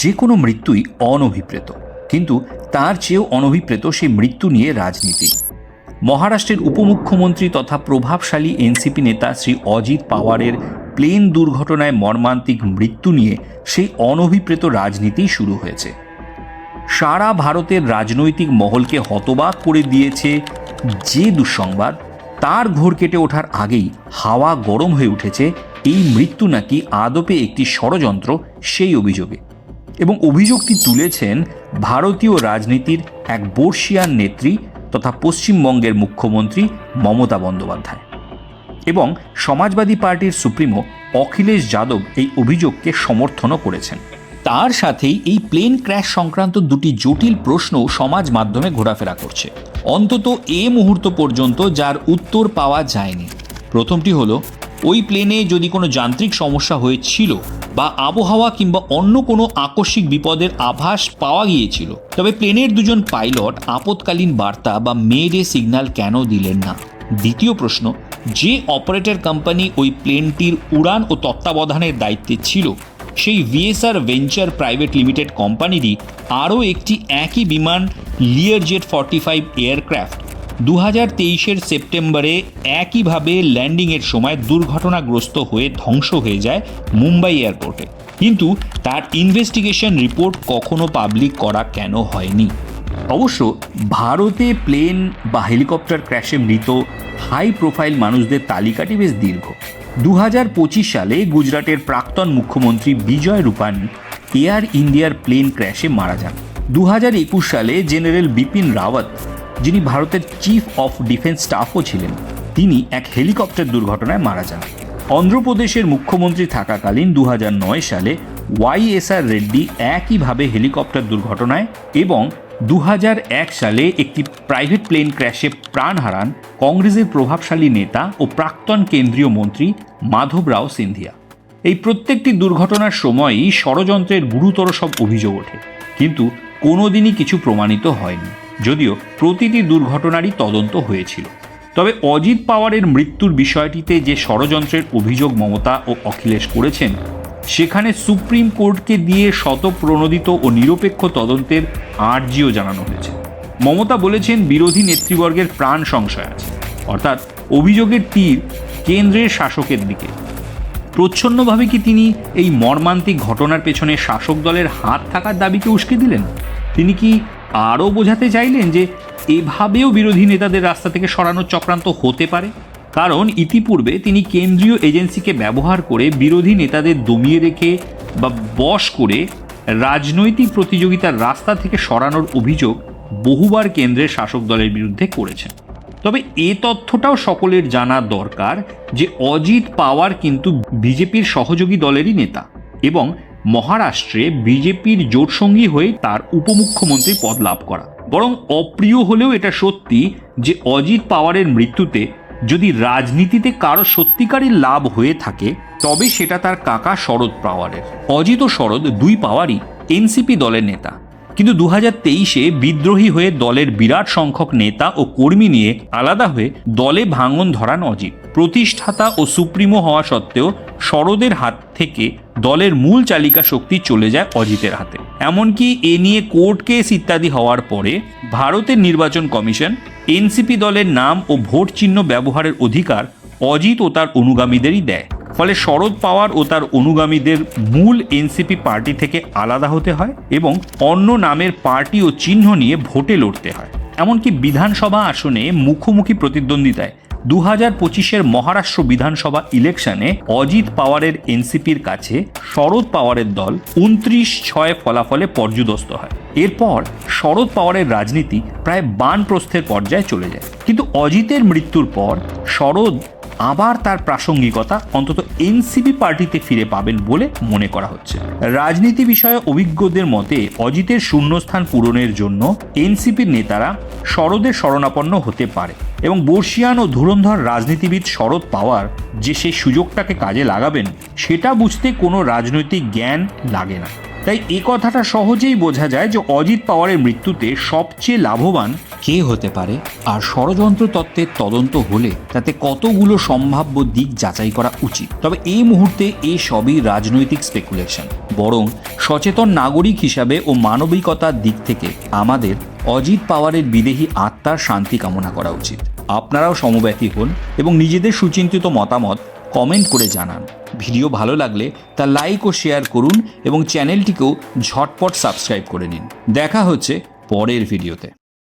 যে কোনো মৃত্যুই অনভিপ্রেত, কিন্তু তার চেয়েও অনভিপ্রেত সেই মৃত্যু নিয়ে রাজনীতি। মহারাষ্ট্রের উপমুখ্যমন্ত্রী তথা প্রভাবশালী এনসিপি নেতা শ্রী অজিত পাওয়ারের প্লেন দুর্ঘটনায় মর্মান্তিক মৃত্যু নিয়ে সেই অনভিপ্রেত রাজনীতি শুরু হয়েছে। সারা ভারতের রাজনৈতিক মহলকে হতবাক করে দিয়েছে যে দুঃসংবাদ, তার ঘোর কেটে ওঠার আগেই হাওয়া গরম হয়ে উঠেছে এই মৃত্যু নাকি আদপে একটি ষড়যন্ত্র সেই অভিযোগে। এবং অভিযোগটি তুলেছেন ভারতীয় রাজনীতির এক বর্ষিয়ান নেত্রী তথা পশ্চিমবঙ্গের মুখ্যমন্ত্রী মমতা বন্দ্যোপাধ্যায়। এবং সমাজবাদী পার্টির সুপ্রিমো অখিলেশ যাদব এই অভিযোগকে সমর্থনও করেছেন। তার সাথেই এই প্লেন ক্র্যাশ সংক্রান্ত দুটি জটিল প্রশ্ন সমাজ মাধ্যমে ঘোরাফেরা করছে, অন্তত এ মুহূর্ত পর্যন্ত যার উত্তর পাওয়া যায়নি। প্রথমটি হলো, ওই প্লেনে যদি কোনো যান্ত্রিক সমস্যা হয়েছিল বা আবহাওয়া কিংবা অন্য কোনো আকস্মিক বিপদের আভাস পাওয়া গিয়েছিল, তবে প্লেনের দুজন পাইলট আপৎকালীন বার্তা বা মেডে সিগন্যাল কেন দিলেন না? দ্বিতীয় প্রশ্ন, যে অপারেটর কোম্পানি ওই প্লেনটির উড়ান ও তত্ত্বাবধানের দায়িত্বে ছিল, সেই ভিএসআর ভেঞ্চার প্রাইভেট লিমিটেড কোম্পানিরই আরও একটি একই বিমান লিয়ারজেট 45 এয়ারক্রাফট 2023-এর সেপ্টেম্বরে একইভাবে ল্যান্ডিংয়ের সময় দুর্ঘটনাগ্রস্ত হয়ে ধ্বংস হয়ে যায় মুম্বাই এয়ারপোর্টে। কিন্তু তার ইনভেস্টিগেশন রিপোর্ট কখনো পাবলিক করা কেন হয়নি? অবশ্য ভারতে প্লেন বা হেলিকপ্টার ক্র্যাশে মৃত হাই প্রোফাইল মানুষদের তালিকাটি বেশ দীর্ঘ। 2025 সালে গুজরাটের প্রাক্তন মুখ্যমন্ত্রী বিজয় রূপানি এয়ার ইন্ডিয়ার প্লেন ক্র্যাশে মারা যান। 2021 সালে জেনারেল বিপিন রাওয়াত, যিনি ভারতের চিফ অফ ডিফেন্স স্টাফও ছিলেন, তিনি এক হেলিকপ্টার দুর্ঘটনায় মারা যান। অন্ধ্রপ্রদেশের মুখ্যমন্ত্রী থাকাকালীন 2009 সালে ওয়াইএসআর রেড্ডি একইভাবে হেলিকপ্টার দুর্ঘটনায় এবং 2001 সালে একটি প্রাইভেট প্লেন ক্র্যাশে প্রাণ হারান কংগ্রেসের প্রভাবশালী নেতা ও প্রাক্তন কেন্দ্রীয় মন্ত্রী মাধব রাও সিন্ধিয়া। এই প্রত্যেকটি দুর্ঘটনার সময়ই ষড়যন্ত্রের গুরুতর সব অভিযোগ ওঠে, কিন্তু কোনোদিনই কিছু প্রমাণিত হয়নি, যদিও প্রতিটি দুর্ঘটনারই তদন্ত হয়েছিল। তবে অজিত পাওয়ারের মৃত্যুর বিষয়টিতে যে ষড়যন্ত্রের অভিযোগ মমতা ও অখিলেশ করেছেন, সেখানে সুপ্রিম কোর্টকে দিয়ে শতপ্রণোদিত ও নিরপেক্ষ তদন্তের আর্জিও জানানো হয়েছে। মমতা বলেছেন, বিরোধী নেতৃবর্গের প্রাণ সংশয় আছে, অর্থাৎ অভিযোগের তীর কেন্দ্রের শাসকের দিকে। প্রচ্ছন্নভাবে কি তিনি এই মর্মান্তিক ঘটনার পেছনে শাসক দলের হাত থাকার দাবিকে উস্কে দিলেন? তিনি কি আরও বোঝাতে চাইলেন যে এভাবেও বিরোধী নেতাদের রাস্তা থেকে সরানোর চক্রান্ত হতে পারে? কারণ ইতিপূর্বে তিনি কেন্দ্রীয় এজেন্সিকে ব্যবহার করে বিরোধী নেতাদের দমিয়ে রেখে বা বশ করে রাজনৈতিক প্রতিযোগিতার রাস্তা থেকে সরানোর অভিযোগ বহুবার কেন্দ্রের শাসক দলের বিরুদ্ধে করেছেন। তবে এ তথ্যটাও সকলের জানা দরকার যে অজিত পাওয়ার কিন্তু বিজেপির সহযোগী দলেরই নেতা এবং মহারাষ্ট্রে বিজেপির জোটসঙ্গী হয়ে তার উপমুখ্যমন্ত্রী পদ লাভ করা। বরং অপ্রিয় হলেও এটা সত্যি যে অজিত পাওয়ারের মৃত্যুতে যদি রাজনীতিতে কারো সত্যিকারের লাভ হয়ে থাকে, তবে সেটা তার কাকা শরদ পাওয়ারের। অজিত ও শরদ দুই পাওয়ারই এনসিপি দলের নেতা, কিন্তু 2023-এ বিদ্রোহী হয়ে দলের বিরাট সংখ্যক নেতা ও কর্মী নিয়ে আলাদা হয়ে দলে ভাঙন ধরান অজিত। প্রতিষ্ঠাতা ও সুপ্রিমো হওয়া সত্ত্বেও শরদের হাত থেকে দলের মূল চালিকা শক্তি চলে যায় অজিতের হাতে। এমনকি এ নিয়ে কোর্ট কেস ইত্যাদি হওয়ার পরে ভারতের নির্বাচন কমিশন এনসিপি দলের নাম ও ভোট চিহ্ন ব্যবহারের অধিকার অজিত ও তার অনুগামীদেরই দেয়। ফলে শরদ পাওয়ার ও তার অনুগামীদের মূল এনসিপি পার্টি থেকে আলাদা হতে হয় এবং অন্য নামের পার্টি ও চিহ্ন নিয়ে ভোটে লড়তে হয়। এমনকি বিধানসভা আসনে মুখোমুখি প্রতিদ্বন্দ্বিতায় 2025-এর মহারাষ্ট্র বিধানসভা ইলেকশনে অজিত পাওয়ারের এনসিপির কাছে শরদ পাওয়ারের দল 29-6 ফলাফলে পর্যুদস্ত হয়। এরপর শরদ পাওয়ারের রাজনীতি প্রায় বানপ্রস্থের পর্যায়ে চলে যায়। কিন্তু অজিতের মৃত্যুর পর শরদ আবার তার প্রাসঙ্গিকতা অন্তত এনসিপি পার্টিতে ফিরে পাবেন বলে মনে করা হচ্ছে। রাজনীতি বিষয়ে অভিজ্ঞদের মতে অজিতের শূন্যস্থান পূরণের জন্য এনসিপির নেতারা শরদের শরণাপন্ন হতে পারে এবং বর্ষিয়ান ও ধুরন্ধর রাজনীতিবিদ শরদ পাওয়ার যে সেই সুযোগটাকে কাজে লাগাবেন, সেটা বুঝতে কোনো রাজনৈতিক জ্ঞান লাগে না। তাই এ কথাটা সহজেই বোঝা যায় যে অজিত পাওয়ারের মৃত্যুতে সবচেয়ে লাভবান কে হতে পারে, আর ষড়যন্ত্র তত্ত্বের তদন্ত হলে তাতে কতগুলো সম্ভাব্য দিক যাচাই করা উচিত। তবে এই মুহূর্তে এ সবই রাজনৈতিক স্পেকুলেশন। বরং সচেতন নাগরিক হিসাবে ও মানবিকতার দিক থেকে আমাদের অজিত পাওয়ারের বিদেহী আত্মার শান্তি কামনা করা উচিত। আপনারাও সমব্যথী হন এবং নিজেদের সুচিন্তিত মতামত কমেন্ট করে জানান। ভিডিও ভালো লাগলে তা লাইক ও শেয়ার করুন এবং চ্যানেলটিকেও ঝটপট সাবস্ক্রাইব করে নিন। দেখা হচ্ছে পরের ভিডিওতে।